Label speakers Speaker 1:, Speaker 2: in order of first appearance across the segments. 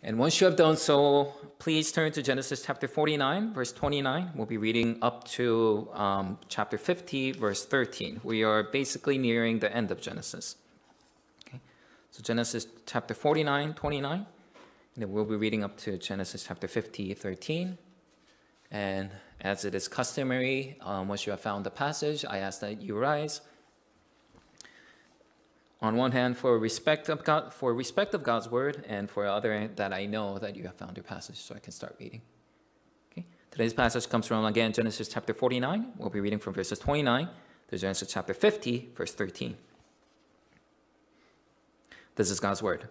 Speaker 1: And once you have done so, please turn to Genesis chapter 49, verse 29. We'll be reading up to chapter 50, verse 13. We are basically nearing the end of Genesis. Okay. So Genesis chapter 49, 29. And then we'll be reading up to Genesis chapter 50, 13. And as it is customary, once you have found the passage, I ask that you rise. On one hand, for respect of God's word, and for the other, that I know that you have found your passage, so I can start reading. Okay. Today's passage comes from, again, Genesis chapter 49. We'll be reading from verses 29 to Genesis chapter 50, verse 13. This is God's word.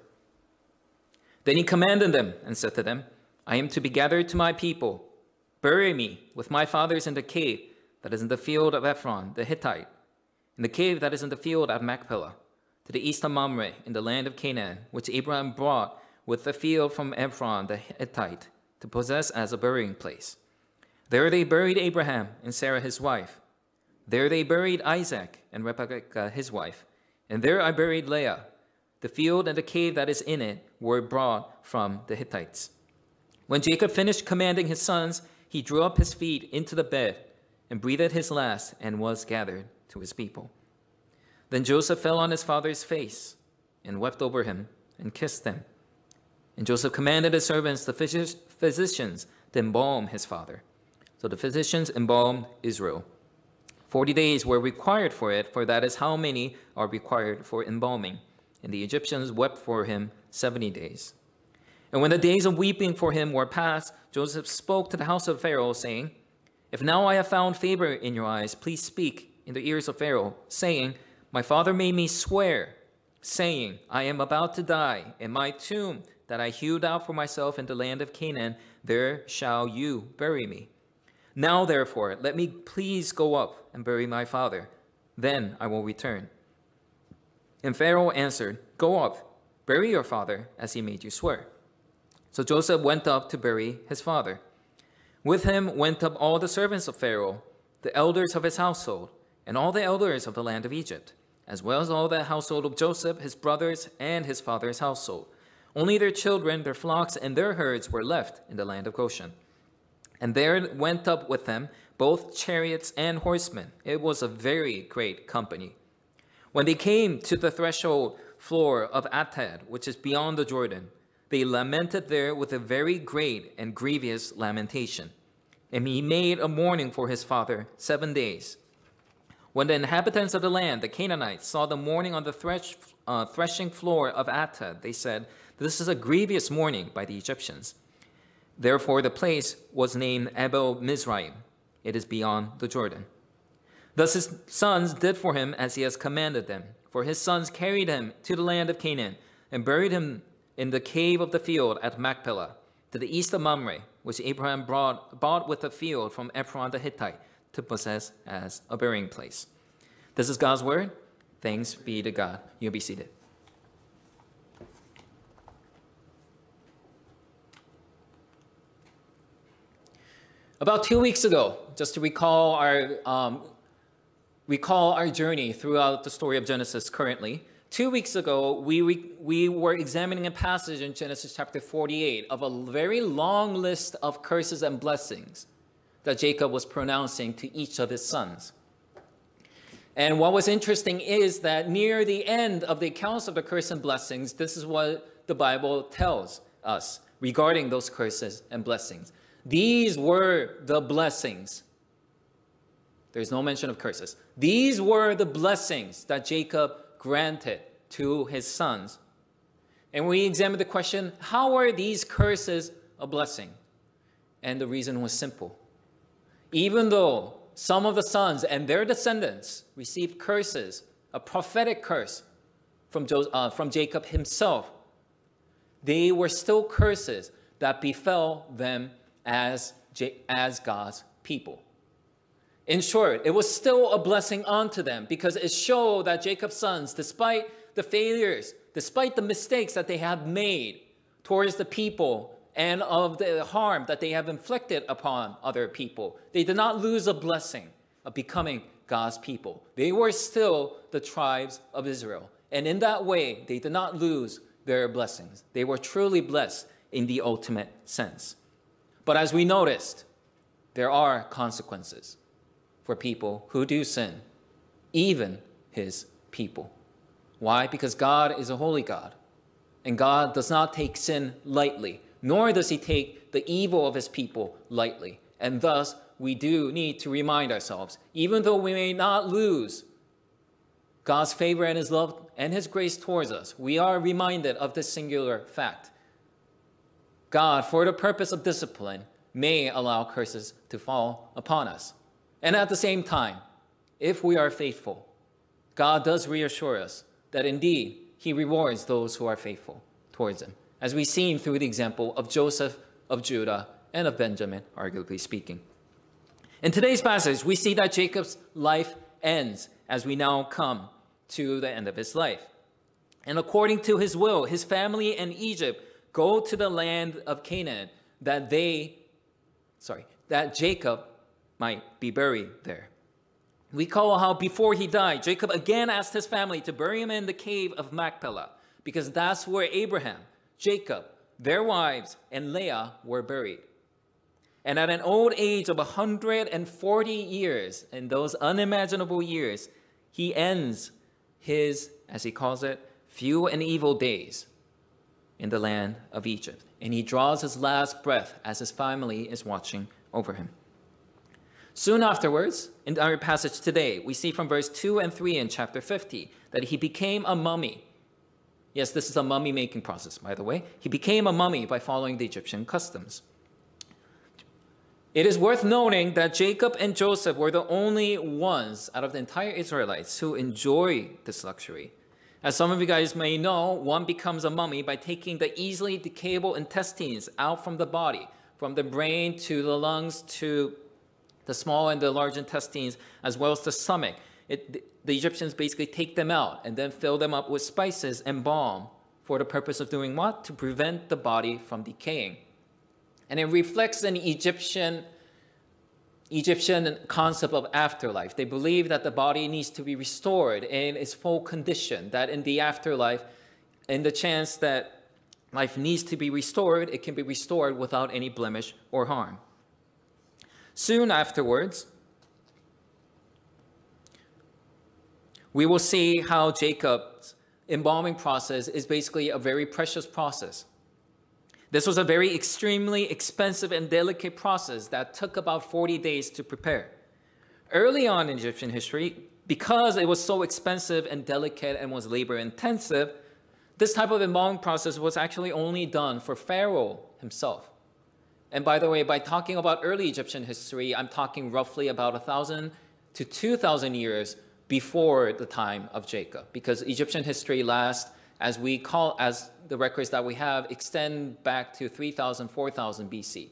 Speaker 1: Then he commanded them and said to them, I am to be gathered to my people. Bury me with my fathers in the cave that is in the field of Ephron the Hittite, in the cave that is in the field at Machpelah, to the east of Mamre, in the land of Canaan, which Abraham brought with the field from Ephron the Hittite, to possess as a burying place. There they buried Abraham and Sarah his wife. There they buried Isaac and Rebekah his wife. And there I buried Leah. The field and the cave that is in it were brought from the Hittites. When Jacob finished commanding his sons, he drew up his feet into the bed and breathed his last and was gathered to his people. Then Joseph fell on his father's face and wept over him and kissed him. And Joseph commanded his servants, the physicians, to embalm his father. So the physicians embalmed Israel. 40 days were required for it, for that is how many are required for embalming. And the Egyptians wept for him 70 days. And when the days of weeping for him were past, Joseph spoke to the house of Pharaoh, saying, If now I have found favor in your eyes, please speak in the ears of Pharaoh, saying, My father made me swear, saying, I am about to die, and my tomb that I hewed out for myself in the land of Canaan, there shall you bury me. Now, therefore, let me please go up and bury my father. Then I will return. And Pharaoh answered, Go up, bury your father, as he made you swear. So Joseph went up to bury his father. With him went up all the servants of Pharaoh, the elders of his household, and all the elders of the land of Egypt, as well as all the household of Joseph, his brothers, and his father's household. Only their children, their flocks, and their herds were left in the land of Goshen. And there went up with them both chariots and horsemen. It was a very great company. When they came to the threshold floor of Atad, which is beyond the Jordan, they lamented there with a very great and grievous lamentation. And he made a mourning for his father 7 days. When the inhabitants of the land, the Canaanites, saw the mourning on the threshing floor of Atad, they said, This is a grievous mourning by the Egyptians. Therefore the place was named Abel Mizraim. It is beyond the Jordan. Thus his sons did for him as he has commanded them. For his sons carried him to the land of Canaan and buried him in the cave of the field at Machpelah, to the east of Mamre, which Abraham bought with the field from Ephron the Hittite, to possess as a burying place. This is God's word. Thanks be to God. You'll be seated. About 2 weeks ago, just to recall our journey throughout the story of Genesis currently, 2 weeks ago, we were examining a passage in Genesis chapter 48 of a very long list of curses and blessings that Jacob was pronouncing to each of his sons. And what was interesting is that near the end of the accounts of the curse and blessings, this is what the Bible tells us regarding those curses and blessings. These were the blessings. There's no mention of curses. These were the blessings that Jacob granted to his sons. And we examined the question, how are these curses a blessing? And the reason was simple. Even though some of the sons and their descendants received curses, a prophetic curse from Jacob himself, they were still curses that befell them as God's people. In short, it was still a blessing unto them because it showed that Jacob's sons, despite the failures, despite the mistakes that they have made towards the people and of the harm that they have inflicted upon other people, they did not lose a blessing of becoming God's people. They were still the tribes of Israel. And in that way, they did not lose their blessings. They were truly blessed in the ultimate sense. But as we noticed, there are consequences for people who do sin, even his people. Why? Because God is a holy God, and God does not take sin lightly, nor does he take the evil of his people lightly. And thus, we do need to remind ourselves, even though we may not lose God's favor and his love and his grace towards us, we are reminded of this singular fact. God, for the purpose of discipline, may allow curses to fall upon us. And at the same time, if we are faithful, God does reassure us that indeed he rewards those who are faithful towards him, as we've seen through the example of Joseph, of Judah, and of Benjamin, arguably speaking. In today's passage, we see that Jacob's life ends as we now come to the end of his life. And according to his will, his family and Egypt go to the land of Canaan that Jacob might be buried there. We call how before he died, Jacob again asked his family to bury him in the cave of Machpelah, because that's where Abraham, Jacob, their wives, and Leah were buried. And at an old age of 140 years, in those unimaginable years, he ends his, as he calls it, few and evil days in the land of Egypt. And he draws his last breath as his family is watching over him. Soon afterwards, in our passage today, we see from verse 2 and 3 in chapter 50 that he became a mummy. Yes, this is a mummy-making process, by the way. He became a mummy by following the Egyptian customs. It is worth noting that Jacob and Joseph were the only ones out of the entire Israelites who enjoy this luxury. As some of you guys may know, one becomes a mummy by taking the easily decayable intestines out from the body, from the brain to the lungs to the small and the large intestines, as well as the stomach. The Egyptians basically take them out and then fill them up with spices and balm for the purpose of doing what? To prevent the body from decaying. And it reflects an Egyptian concept of afterlife. They believe that the body needs to be restored in its full condition, that in the afterlife, in the chance that life needs to be restored, it can be restored without any blemish or harm. Soon afterwards, we will see how Jacob's embalming process is basically a very precious process. This was a very extremely expensive and delicate process that took about 40 days to prepare. Early on in Egyptian history, because it was so expensive and delicate and was labor intensive, this type of embalming process was actually only done for Pharaoh himself. And by the way, by talking about early Egyptian history, I'm talking roughly about 1,000 to 2,000 years before the time of Jacob, because Egyptian history lasts, as the records that we have extend back to 3,000, 4,000 BC.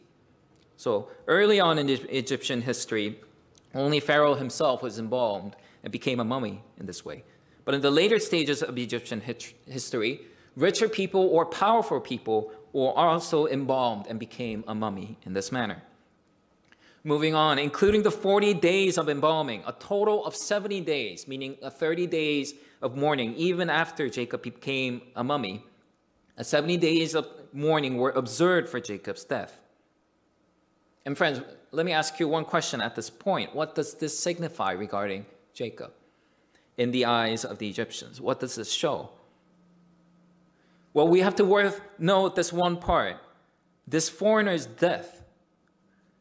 Speaker 1: So early on in Egyptian history, only Pharaoh himself was embalmed and became a mummy in this way. But in the later stages of Egyptian history, richer people or powerful people were also embalmed and became a mummy in this manner. Moving on, including the 40 days of embalming, a total of 70 days, meaning 30 days of mourning, even after Jacob became a mummy, 70 days of mourning were observed for Jacob's death. And friends, let me ask you one question at this point. What does this signify regarding Jacob in the eyes of the Egyptians? What does this show? Well, we have to note this one part. This foreigner's death,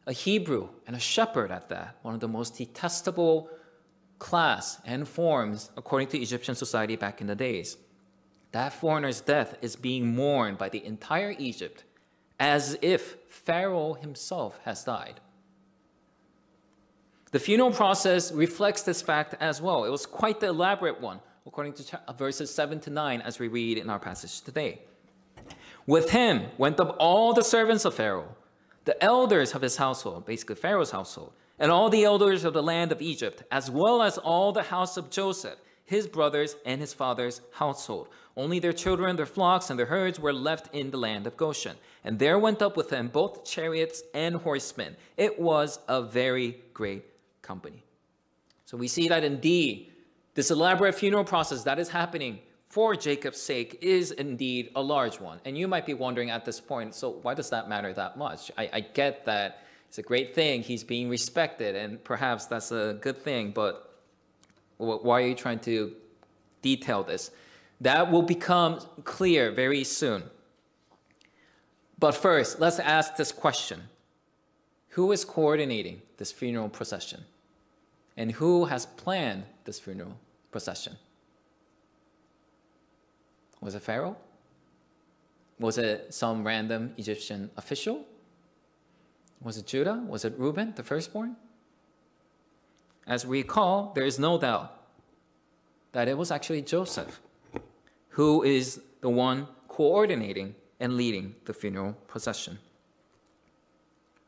Speaker 1: a Hebrew and a shepherd at that, one of the most detestable class and forms according to Egyptian society back in the days. That foreigner's death is being mourned by the entire Egypt as if Pharaoh himself has died. The funeral process reflects this fact as well. It was quite the elaborate one, according to verses 7 to 9, as we read in our passage today. With him went up all the servants of Pharaoh, the elders of his household, basically Pharaoh's household, and all the elders of the land of Egypt, as well as all the house of Joseph, his brothers, and his father's household. Only their children, their flocks, and their herds were left in the land of Goshen. And there went up with them both chariots and horsemen. It was a very great company. So we see that indeed, this elaborate funeral process that is happening for Jacob's sake is indeed a large one. And you might be wondering at this point, so why does that matter that much? I get that it's a great thing. He's being respected, and perhaps that's a good thing, but why are you trying to detail this? That will become clear very soon. But first, let's ask this question. Who is coordinating this funeral procession? And who has planned this funeral procession? Was it Pharaoh? Was it some random Egyptian official? Was it Judah? Was it Reuben, the firstborn? As we recall, there is no doubt that it was actually Joseph who is the one coordinating and leading the funeral procession.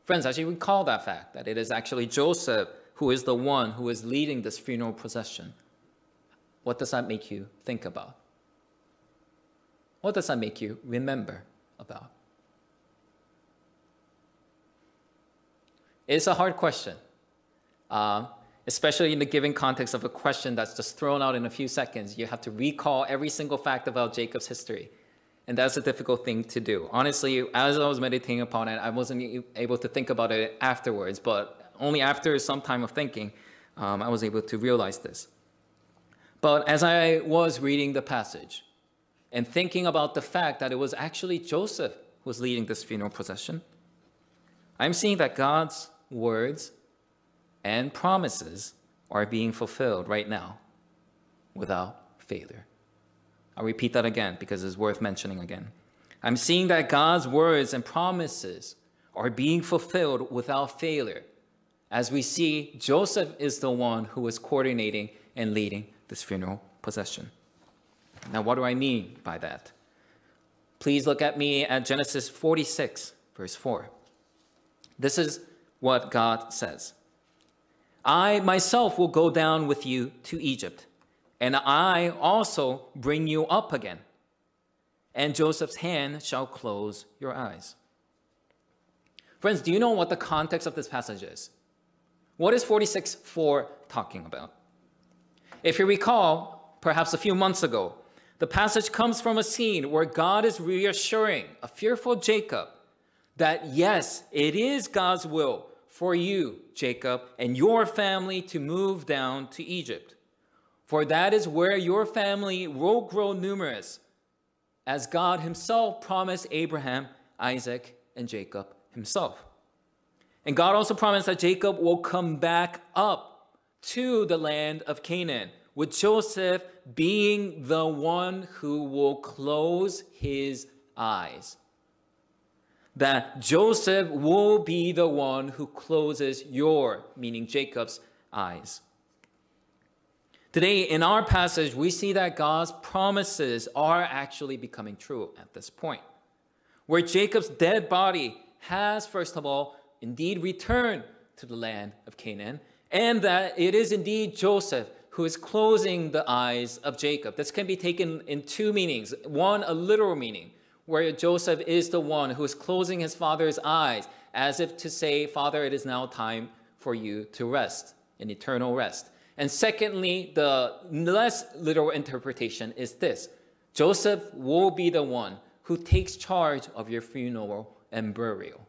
Speaker 1: Friends, as you recall that fact, that it is actually Joseph who is the one who is leading this funeral procession, what does that make you think about? What does that make you remember about? It's a hard question, especially in the given context of a question that's just thrown out in a few seconds. You have to recall every single fact about Jacob's history. And that's a difficult thing to do. Honestly, as I was meditating upon it, I wasn't able to think about it afterwards, but only after some time of thinking, I was able to realize this. But as I was reading the passage and thinking about the fact that it was actually Joseph who was leading this funeral procession, I'm seeing that God's words and promises are being fulfilled right now without failure. I'll repeat that again because it's worth mentioning again. I'm seeing that God's words and promises are being fulfilled without failure. As we see, Joseph is the one who is coordinating and leading this funeral procession. Now, what do I mean by that? Please look at me at Genesis 46, verse 4. This is what God says. I myself will go down with you to Egypt, and I also bring you up again, and Joseph's hand shall close your eyes. Friends, do you know what the context of this passage is? What is 46:4 talking about? If you recall, perhaps a few months ago, the passage comes from a scene where God is reassuring a fearful Jacob that yes, it is God's will for you, Jacob, and your family to move down to Egypt. For that is where your family will grow numerous, as God himself promised Abraham, Isaac, and Jacob himself. And God also promised that Jacob will come back up to the land of Canaan, with Joseph being the one who will close his eyes. That Joseph will be the one who closes your, meaning Jacob's, eyes. Today, in our passage, we see that God's promises are actually becoming true at this point, where Jacob's dead body has, first of all, indeed returned to the land of Canaan, and that it is indeed Joseph who is closing the eyes of Jacob. This can be taken in two meanings. One, a literal meaning, where Joseph is the one who is closing his father's eyes, as if to say, Father, it is now time for you to rest, an eternal rest. And secondly, the less literal interpretation is this. Joseph will be the one who takes charge of your funeral and burial.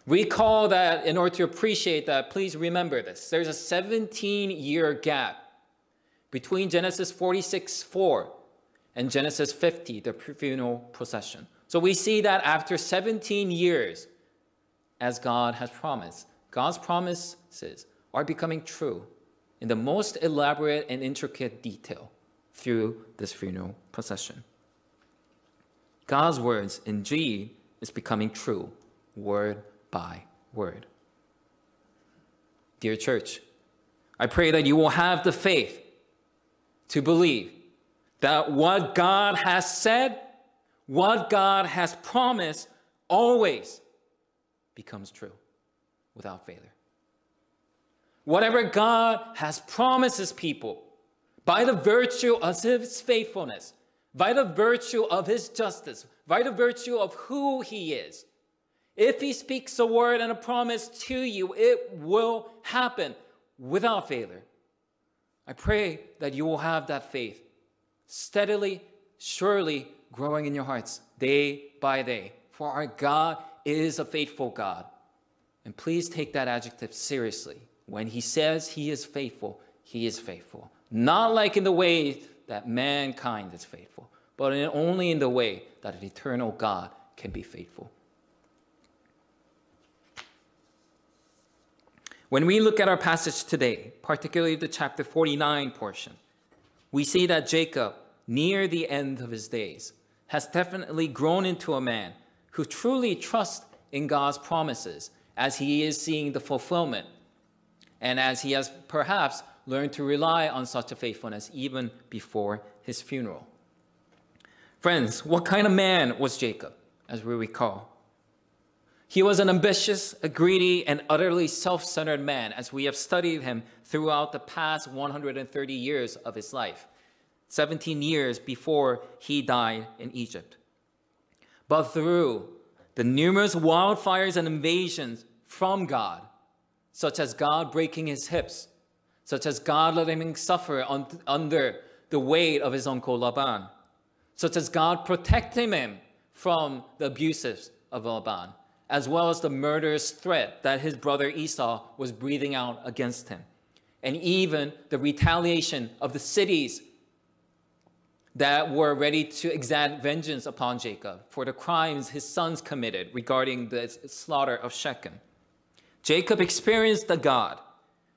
Speaker 1: Recall that in order to appreciate that, please remember this. There's a 17-year gap between Genesis 46:4 and Genesis 50, the funeral procession. So we see that after 17 years, as God has promised, God's promises are becoming true in the most elaborate and intricate detail through this funeral procession. God's words indeed is becoming true, word by word. Dear church, I pray that you will have the faith to believe that what God has said, what God has promised, always becomes true without failure. Whatever God has promised his people, by the virtue of his faithfulness, by the virtue of his justice, by the virtue of who he is, if he speaks a word and a promise to you, it will happen without failure. I pray that you will have that faith steadily, surely growing in your hearts day by day. For our God is a faithful God. And please take that adjective seriously. When he says he is faithful, he is faithful. Not like in the way that mankind is faithful, but only in the way that an eternal God can be faithful. When we look at our passage today, particularly the chapter 49 portion, we see that Jacob, near the end of his days, has definitely grown into a man who truly trusts in God's promises as he is seeing the fulfillment, and as he has perhaps learned to rely on such a faithfulness even before his funeral. Friends, what kind of man was Jacob, as we recall? He was an ambitious, a greedy, and utterly self-centered man, as we have studied him throughout the past 130 years of his life, 17 years before he died in Egypt. But through the numerous wildfires and invasions from God, such as God breaking his hips, such as God letting him suffer under the weight of his uncle Laban, such as God protecting him from the abuses of Laban, as well as the murderous threat that his brother Esau was breathing out against him, and even the retaliation of the cities that were ready to exact vengeance upon Jacob for the crimes his sons committed regarding the slaughter of Shechem. Jacob experienced a God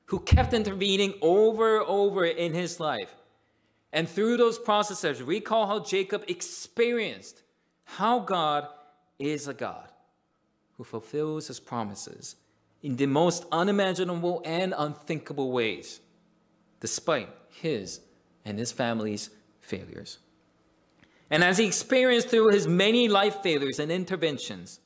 Speaker 1: who kept intervening over and over in his life. And through those processes, recall how Jacob experienced how God is a God who fulfills his promises in the most unimaginable and unthinkable ways, despite his and his family's failures. And as he experienced through his many life failures and interventions,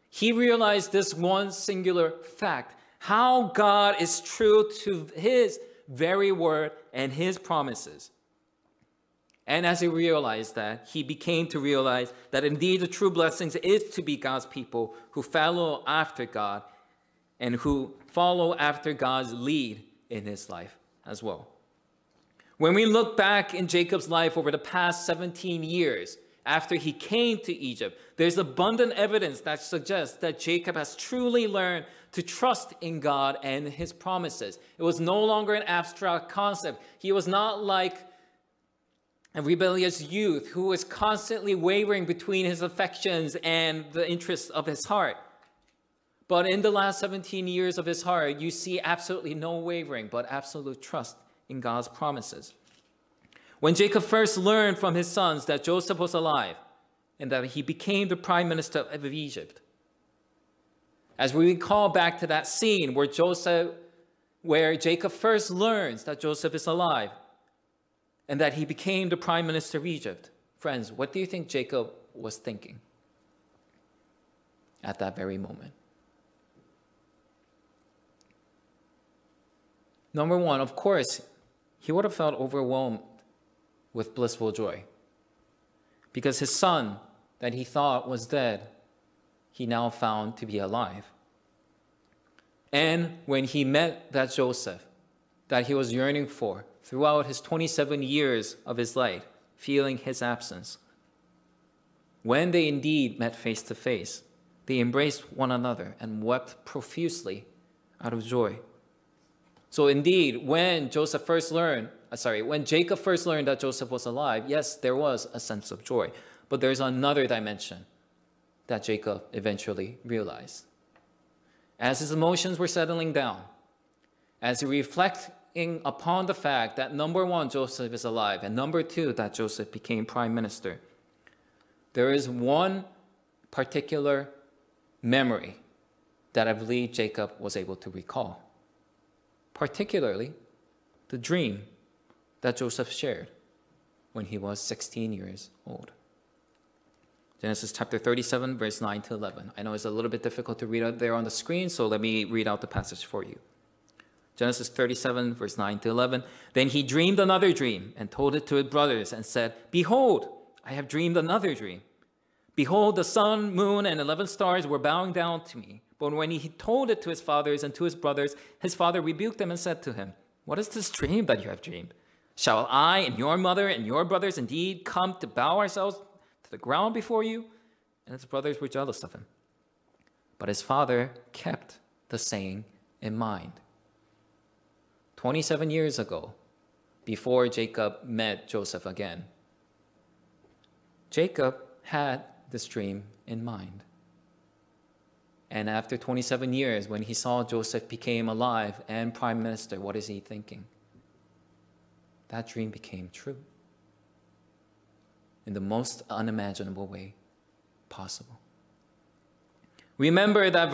Speaker 1: he realized this one singular fact: how God is true to his very word and his promises. And as he realized that, he became to realize that indeed the true blessings is to be God's people who follow after God and who follow after God's lead in his life as well. When we look back in Jacob's life over the past 17 years after he came to Egypt, there's abundant evidence that suggests that Jacob has truly learned to trust in God and his promises. It was no longer an abstract concept. He was not like a rebellious youth who was constantly wavering between his affections and the interests of his heart. But in the last 17 years of his heart, you see absolutely no wavering, but absolute trust in God's promises. When Jacob first learned from his sons that Joseph was alive and that he became the prime minister of Egypt, as we recall back to that scene where Jacob first learns that Joseph is alive and that he became the prime minister of Egypt, friends, what do you think Jacob was thinking at that very moment? Number one, of course, he would have felt overwhelmed with blissful joy because his son that he thought was dead, he now found to be alive. And when he met that Joseph that he was yearning for throughout his 27 years of his life, feeling his absence, when they indeed met face to face, they embraced one another and wept profusely out of joy. So indeed, when Jacob first learned that Joseph was alive, yes, there was a sense of joy. But there's another dimension that Jacob eventually realized. As his emotions were settling down, as he reflecting upon the fact that number one, Joseph is alive, and number two, that Joseph became prime minister, there is one particular memory that I believe Jacob was able to recall. Particularly the dream that Joseph shared when he was 16 years old. Genesis chapter 37, verse 9 to 11. I know it's a little bit difficult to read out there on the screen, so let me read out the passage for you. Genesis 37, verse 9 to 11. Then he dreamed another dream and told it to his brothers and said, "Behold, I have dreamed another dream. Behold, the sun, moon, and 11 stars were bowing down to me. But when he told it to his fathers and to his brothers, his father rebuked them and said to him, 'What is this dream that you have dreamed? Shall I and your mother and your brothers indeed come to bow ourselves to the ground before you?" And his brothers were jealous of him. But his father kept the saying in mind. 27 years ago, before Jacob met Joseph again, Jacob had this dream in mind. And after 27 years, when he saw Joseph became alive and prime minister, what is he thinking? That dream became true in the most unimaginable way possible. Remember that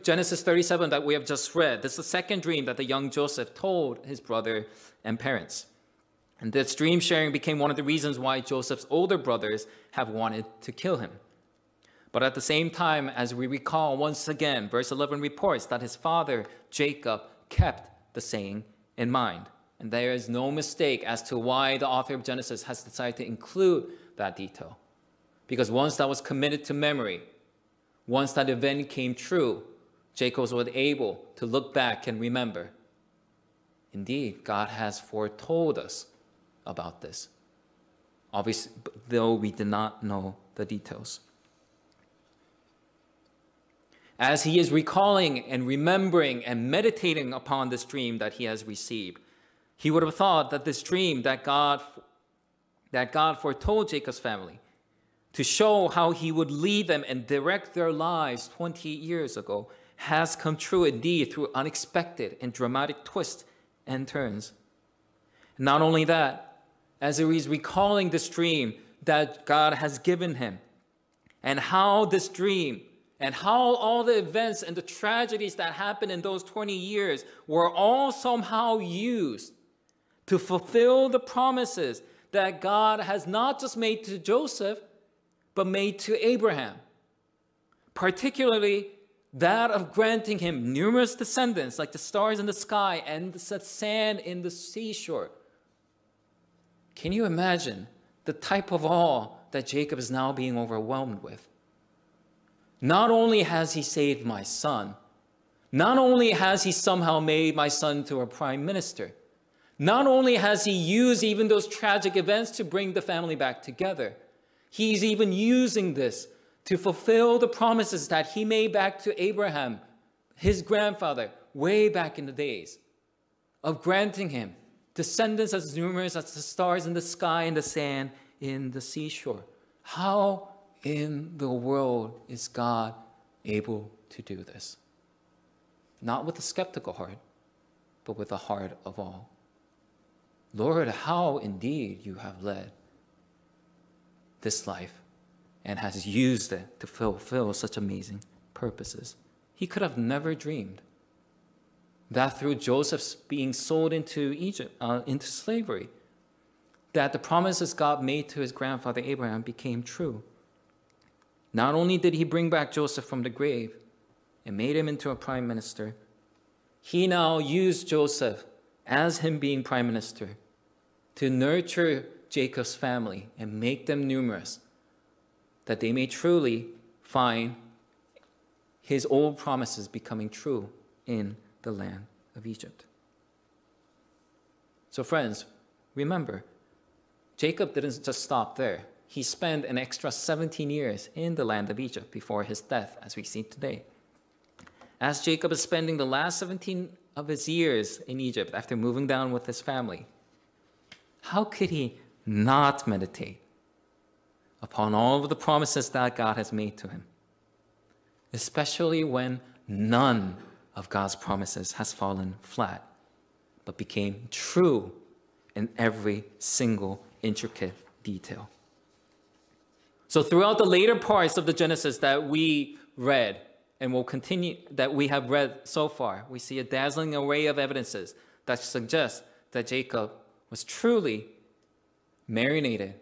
Speaker 1: Genesis 37 that we have just read. This is the second dream that the young Joseph told his brother and parents. And this dream sharing became one of the reasons why Joseph's older brothers have wanted to kill him. But at the same time, as we recall once again, verse 11 reports that his father, Jacob, kept the saying in mind. And there is no mistake as to why the author of Genesis has decided to include that detail. Because once that was committed to memory, once that event came true, Jacob was able to look back and remember, indeed, God has foretold us about this. Obviously, though we did not know the details. As he is recalling and remembering and meditating upon this dream that he has received, he would have thought that this dream that God foretold Jacob's family to show how he would lead them and direct their lives 20 years ago has come true indeed through unexpected and dramatic twists and turns. Not only that, as he is recalling this dream that God has given him, and how this dream and how all the events and the tragedies that happened in those 20 years were all somehow used to fulfill the promises that God has not just made to Joseph, but made to Abraham. Particularly that of granting him numerous descendants like the stars in the sky and the sand in the seashore. Can you imagine the type of awe that Jacob is now being overwhelmed with? Not only has he saved my son, not only has he somehow made my son to a prime minister, not only has he used even those tragic events to bring the family back together, he's even using this to fulfill the promises that he made back to Abraham, his grandfather, way back in the days, of granting him descendants as numerous as the stars in the sky and the sand in the seashore. How in the world is God able to do this? Not with a skeptical heart, but with a heart of awe. Lord, how indeed you have led this life and has used it to fulfill such amazing purposes. He could have never dreamed that through Joseph's being sold into Egypt, into slavery, that the promises God made to his grandfather Abraham became true. Not only did he bring back Joseph from the grave and made him into a prime minister, he now used Joseph as him being prime minister to nurture Jacob's family and make them numerous, that they may truly find his old promises becoming true in the land of Egypt. So friends, remember, Jacob didn't just stop there. He spent an extra 17 years in the land of Egypt before his death, as we see today. As Jacob is spending the last 17 of his years in Egypt after moving down with his family, how could he not meditate upon all of the promises that God has made to him, especially when none of God's promises has fallen flat, but became true in every single intricate detail. So throughout the later parts of the Genesis that we read and will continue, that we have read so far, we see a dazzling array of evidences that suggest that Jacob was truly marinated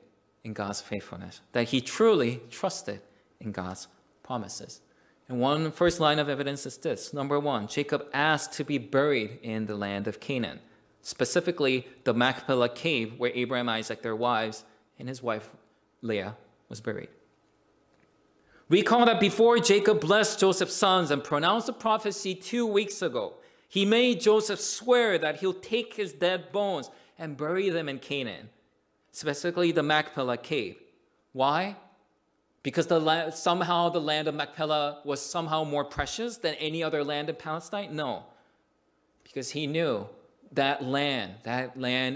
Speaker 1: in God's faithfulness, that he truly trusted in God's promises. And one first line of evidence is this. Number one, Jacob asked to be buried in the land of Canaan, specifically the Machpelah cave where Abraham, Isaac, their wives, and his wife Leah was buried. Recall that before Jacob blessed Joseph's sons and pronounced the prophecy 2 weeks ago, he made Joseph swear that he'll take his dead bones and bury them in Canaan, specifically the Machpelah cave. Why? Because somehow the land of Machpelah was somehow more precious than any other land in Palestine? No. Because he knew that land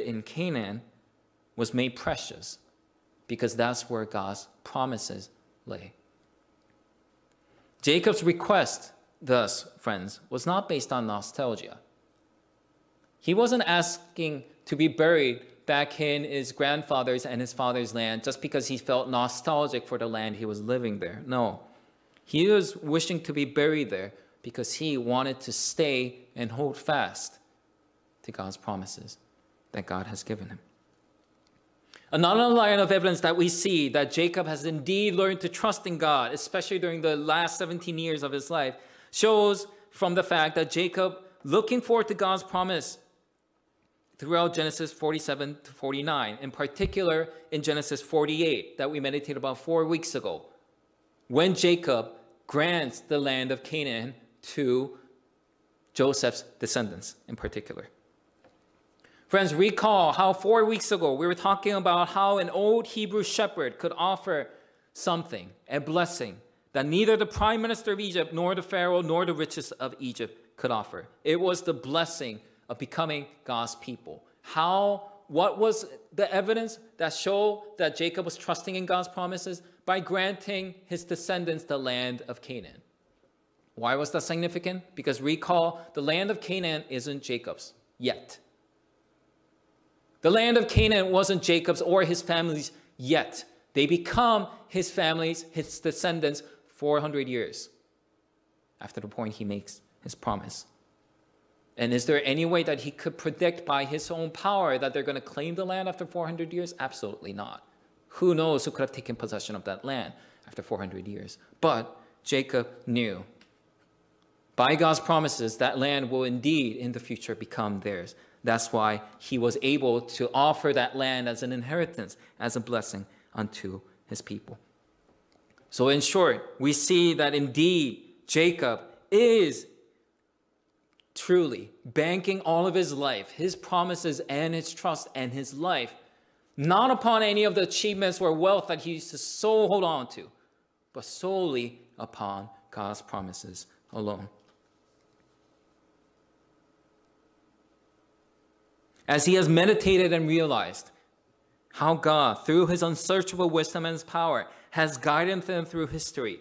Speaker 1: in Canaan was made precious because that's where God's promises lay. Jacob's request, thus, friends, was not based on nostalgia. He wasn't asking to be buried back in his grandfather's and his father's land just because he felt nostalgic for the land he was living there. No, he was wishing to be buried there because he wanted to stay and hold fast to God's promises that God has given him. Another line of evidence that we see that Jacob has indeed learned to trust in God, especially during the last 17 years of his life, shows from the fact that Jacob, looking forward to God's promise throughout Genesis 47 to 49, in particular in Genesis 48 that we meditated about 4 weeks ago, when Jacob grants the land of Canaan to Joseph's descendants in particular. Friends, recall how 4 weeks ago we were talking about how an old Hebrew shepherd could offer something, a blessing, that neither the prime minister of Egypt, nor the Pharaoh, nor the richest of Egypt could offer. It was the blessing of becoming God's people. What was the evidence that showed that Jacob was trusting in God's promises? By granting his descendants the land of Canaan. Why was that significant? Because recall, the land of Canaan isn't Jacob's yet. The land of Canaan wasn't Jacob's or his family's yet. They become his family's, his descendants, 400 years after the point he makes his promise. And is there any way that he could predict by his own power that they're going to claim the land after 400 years? Absolutely not. Who knows who could have taken possession of that land after 400 years? But Jacob knew by God's promises that land will indeed in the future become theirs. That's why he was able to offer that land as an inheritance, as a blessing unto his people. So in short, we see that indeed Jacob is truly banking all of his life, his promises and his trust and his life, not upon any of the achievements or wealth that he used to so hold on to, but solely upon God's promises alone. As he has meditated and realized how God, through his unsearchable wisdom and his power, has guided him through history,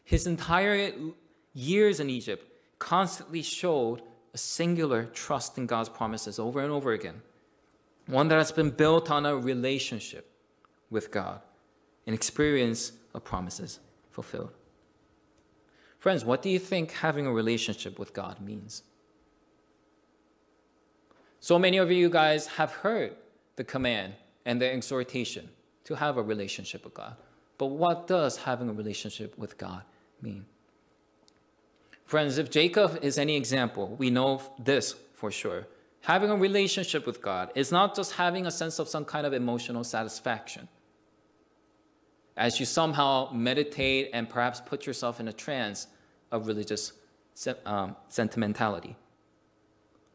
Speaker 1: his entire years in Egypt constantly showed a singular trust in God's promises over and over again. One that has been built on a relationship with God, an experience of promises fulfilled. Friends, what do you think having a relationship with God means? So many of you guys have heard the command and the exhortation to have a relationship with God. But what does having a relationship with God mean? Friends, if Jacob is any example, we know this for sure. Having a relationship with God is not just having a sense of some kind of emotional satisfaction. As you somehow meditate and perhaps put yourself in a trance of religious sentimentality.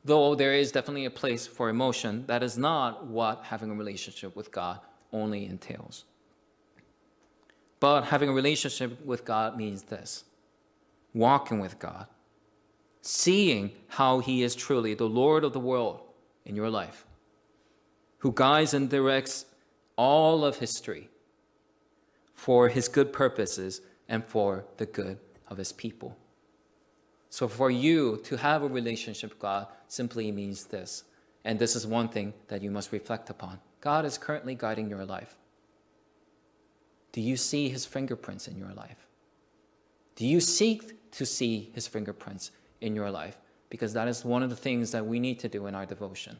Speaker 1: Though there is definitely a place for emotion, that is not what having a relationship with God only entails. But having a relationship with God means this: walking with God, seeing how he is truly the Lord of the world in your life, who guides and directs all of history for his good purposes and for the good of his people. So for you to have a relationship with God simply means this, and this is one thing that you must reflect upon. God is currently guiding your life. Do you see his fingerprints in your life? Do you seek to see his fingerprints in your life? Because that is one of the things that we need to do in our devotion.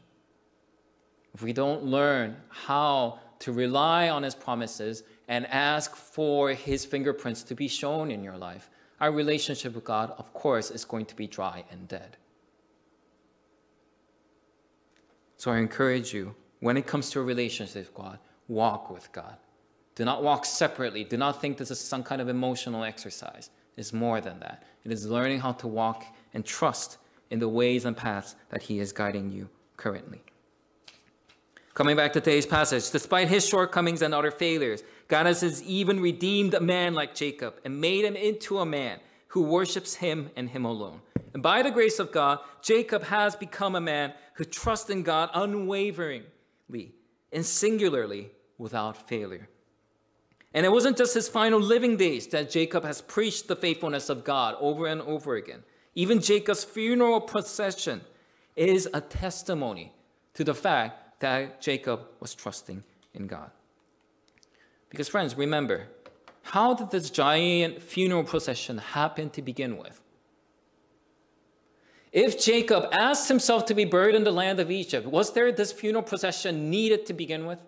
Speaker 1: If we don't learn how to rely on his promises and ask for his fingerprints to be shown in your life, our relationship with God, of course, is going to be dry and dead. So I encourage you, when it comes to a relationship with God, walk with God. Do not walk separately. Do not think this is some kind of emotional exercise. It's more than that. It is learning how to walk and trust in the ways and paths that he is guiding you currently. Coming back to today's passage, despite his shortcomings and other failures, God has even redeemed a man like Jacob and made him into a man who worships him and him alone. And by the grace of God, Jacob has become a man who trusts in God unwaveringly and singularly without failure. And it wasn't just his final living days that Jacob has preached the faithfulness of God over and over again. Even Jacob's funeral procession is a testimony to the fact that Jacob was trusting in God. Because friends, remember, how did this giant funeral procession happen to begin with? If Jacob asked himself to be buried in the land of Egypt, was there this funeral procession needed to begin with?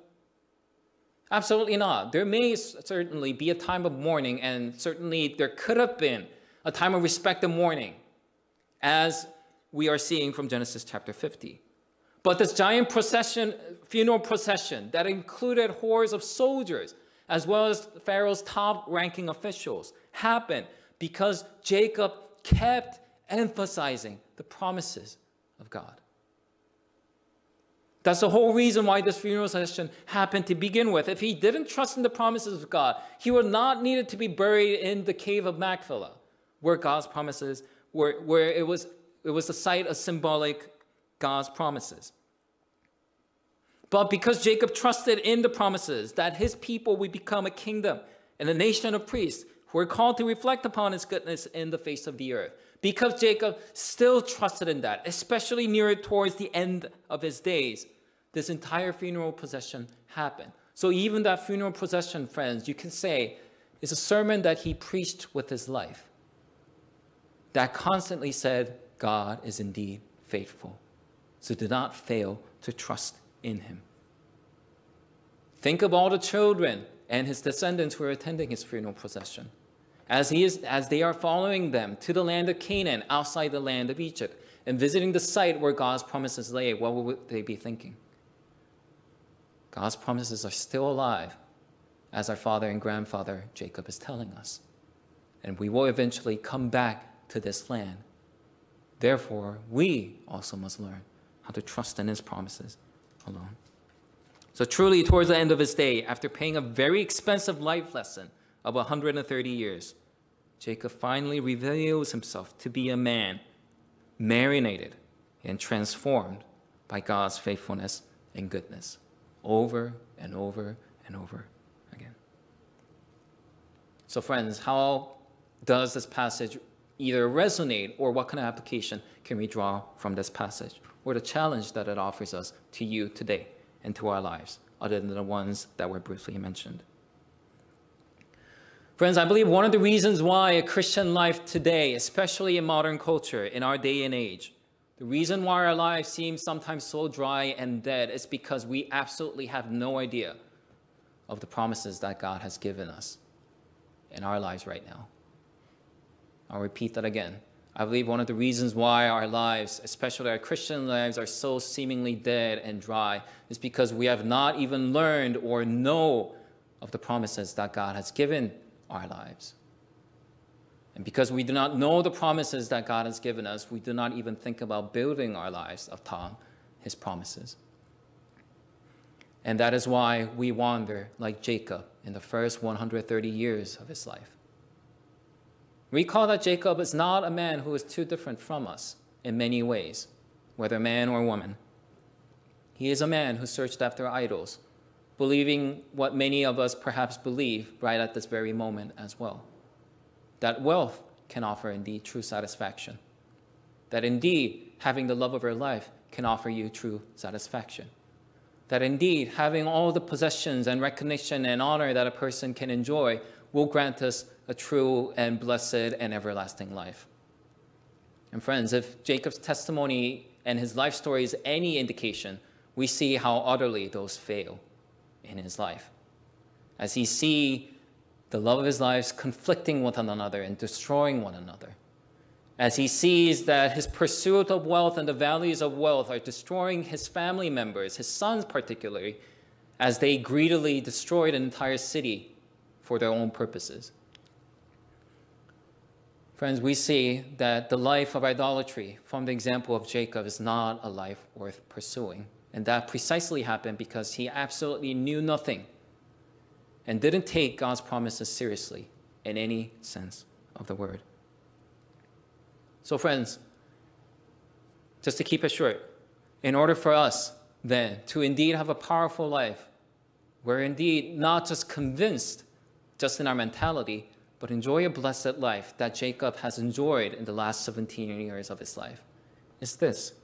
Speaker 1: Absolutely not. There may certainly be a time of mourning, and certainly there could have been a time of respect and mourning, as we are seeing from Genesis chapter 50. But this giant procession, funeral procession that included hordes of soldiers, as well as Pharaoh's top-ranking officials, happened because Jacob kept emphasizing the promises of God. That's the whole reason why this funeral procession happened to begin with. If he didn't trust in the promises of God, he would not need to be buried in the cave of Machpelah, where God's promises, where it was the site of symbolic God's promises. But because Jacob trusted in the promises that his people would become a kingdom and a nation of priests who are called to reflect upon his goodness in the face of the earth, because Jacob still trusted in that, especially near towards the end of his days, this entire funeral procession happened. So even that funeral procession, friends, you can say, is a sermon that he preached with his life, that constantly said, God is indeed faithful. So do not fail to trust in him. Think of all the children and his descendants who are attending his funeral procession. As they are following them to the land of Canaan, outside the land of Egypt, and visiting the site where God's promises lay, what would they be thinking? God's promises are still alive, as our father and grandfather Jacob is telling us. And we will eventually come back to this land. Therefore, we also must learn how to trust in his promises alone. So truly, towards the end of his day, after paying a very expensive life lesson of 130 years, Jacob finally reveals himself to be a man marinated and transformed by God's faithfulness and goodness over and over and over again. So friends, how does this passage either resonate, or what kind of application can we draw from this passage, or the challenge that it offers us to you today and to our lives, other than the ones that were briefly mentioned? Friends, I believe one of the reasons why a Christian life today, especially in modern culture, in our day and age, the reason why our lives seem sometimes so dry and dead is because we absolutely have no idea of the promises that God has given us in our lives right now. I'll repeat that again. I believe one of the reasons why our lives, especially our Christian lives, are so seemingly dead and dry is because we have not even learned or know of the promises that God has given our lives. And because we do not know the promises that God has given us, we do not even think about building our lives upon his promises. And that is why we wander like Jacob in the first 130 years of his life. Recall that Jacob is not a man who is too different from us in many ways, whether man or woman. He is a man who searched after idols, believing what many of us perhaps believe right at this very moment as well. That wealth can offer indeed true satisfaction. That indeed having the love of your life can offer you true satisfaction. That indeed having all the possessions and recognition and honor that a person can enjoy will grant us a true and blessed and everlasting life. And friends, if Jacob's testimony and his life story is any indication, we see how utterly those fail in his life. As he sees the love of his life conflicting with one another and destroying one another. As he sees that his pursuit of wealth and the values of wealth are destroying his family members, his sons particularly, as they greedily destroyed an entire city for their own purposes. Friends, we see that the life of idolatry from the example of Jacob is not a life worth pursuing And that precisely happened because he absolutely knew nothing and didn't take God's promises seriously in any sense of the word. So friends, just to keep it short, in order for us then to indeed have a powerful life, we're indeed not just convinced just in our mentality, but enjoy a blessed life that Jacob has enjoyed in the last 17 years of his life, is this: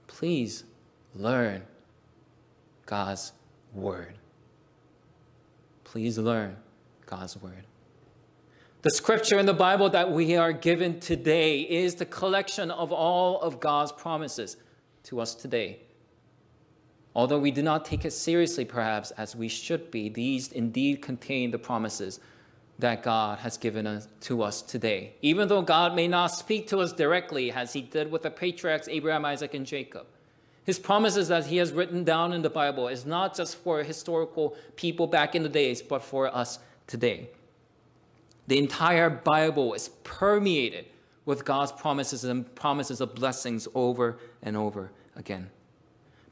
Speaker 1: please learn God's word. Please learn God's word. The scripture in the Bible that we are given today is the collection of all of God's promises to us today. Although we do not take it seriously, perhaps, as we should be, these indeed contain the promises that God has given to us today. Even though God may not speak to us directly, as he did with the patriarchs Abraham, Isaac, and Jacob, his promises that he has written down in the Bible is not just for historical people back in the days, but for us today. The entire Bible is permeated with God's promises and promises of blessings over and over again.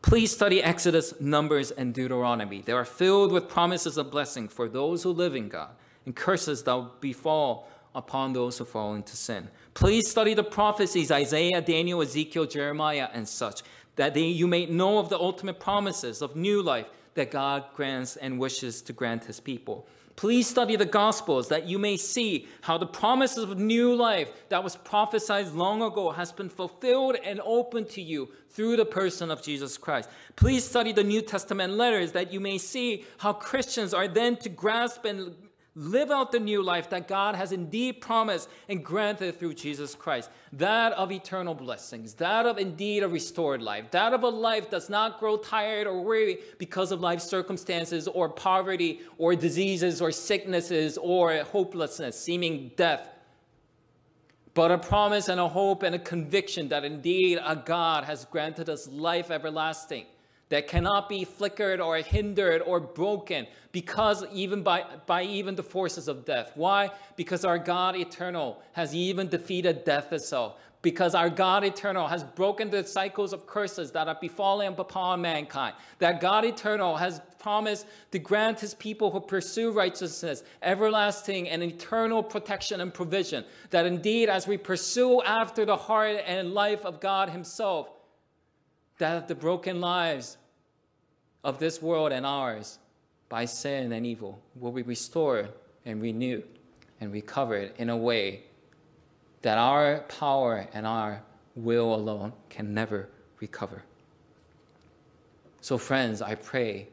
Speaker 1: Please study Exodus, Numbers, and Deuteronomy. They are filled with promises of blessing for those who live in God and curses that will befall upon those who fall into sin. Please study the prophecies, Isaiah, Daniel, Ezekiel, Jeremiah, and such, that you may know of the ultimate promises of new life that God grants and wishes to grant his people. Please study the Gospels that you may see how the promises of new life that was prophesied long ago has been fulfilled and opened to you through the person of Jesus Christ. Please study the New Testament letters that you may see how Christians are then to grasp and live out the new life that God has indeed promised and granted through Jesus Christ. That of eternal blessings, that of indeed a restored life, that of a life does not grow tired or weary because of life circumstances or poverty or diseases or sicknesses or hopelessness, seeming death. But a promise and a hope and a conviction that indeed a God has granted us life everlasting, that cannot be flickered or hindered or broken because even by even the forces of death. Why? Because our God eternal has even defeated death itself. Because our God eternal has broken the cycles of curses that have befallen upon mankind. That God eternal has promised to grant his people who pursue righteousness, everlasting and eternal protection and provision. That indeed as we pursue after the heart and life of God himself, that the broken lives of this world and ours by sin and evil will be restored and renewed and recovered in a way that our power and our will alone can never recover. So friends, I pray,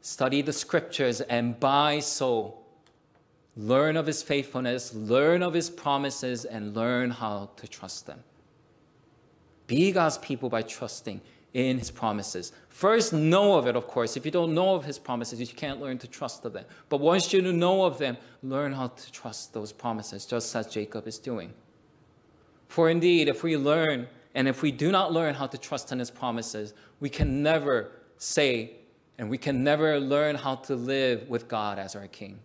Speaker 1: study the scriptures and by so learn of his faithfulness, learn of his promises, and learn how to trust them. Be God's people by trusting in his promises. First, know of it, of course. If you don't know of his promises, you can't learn to trust of them. But once you know of them, learn how to trust those promises, just as Jacob is doing. For indeed, if we learn, and if we do not learn how to trust in his promises, we can never say, and we can never learn how to live with God as our King.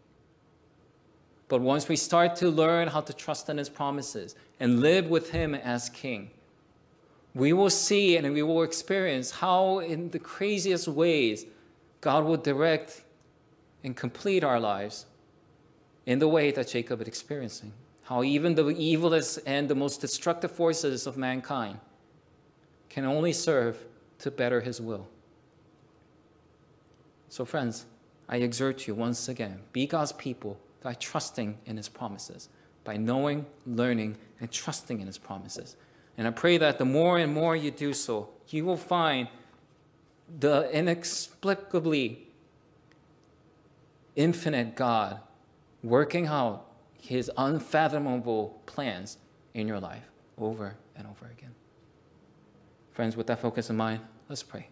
Speaker 1: But once we start to learn how to trust in his promises and live with him as King, we will see and we will experience how in the craziest ways God will direct and complete our lives in the way that Jacob is experiencing. How even the evilest and the most destructive forces of mankind can only serve to better his will. So friends, I exhort you once again, be God's people by trusting in his promises, by knowing, learning, and trusting in his promises. And I pray that the more and more you do so, you will find the inexplicably infinite God working out his unfathomable plans in your life over and over again. Friends, with that focus in mind, let's pray.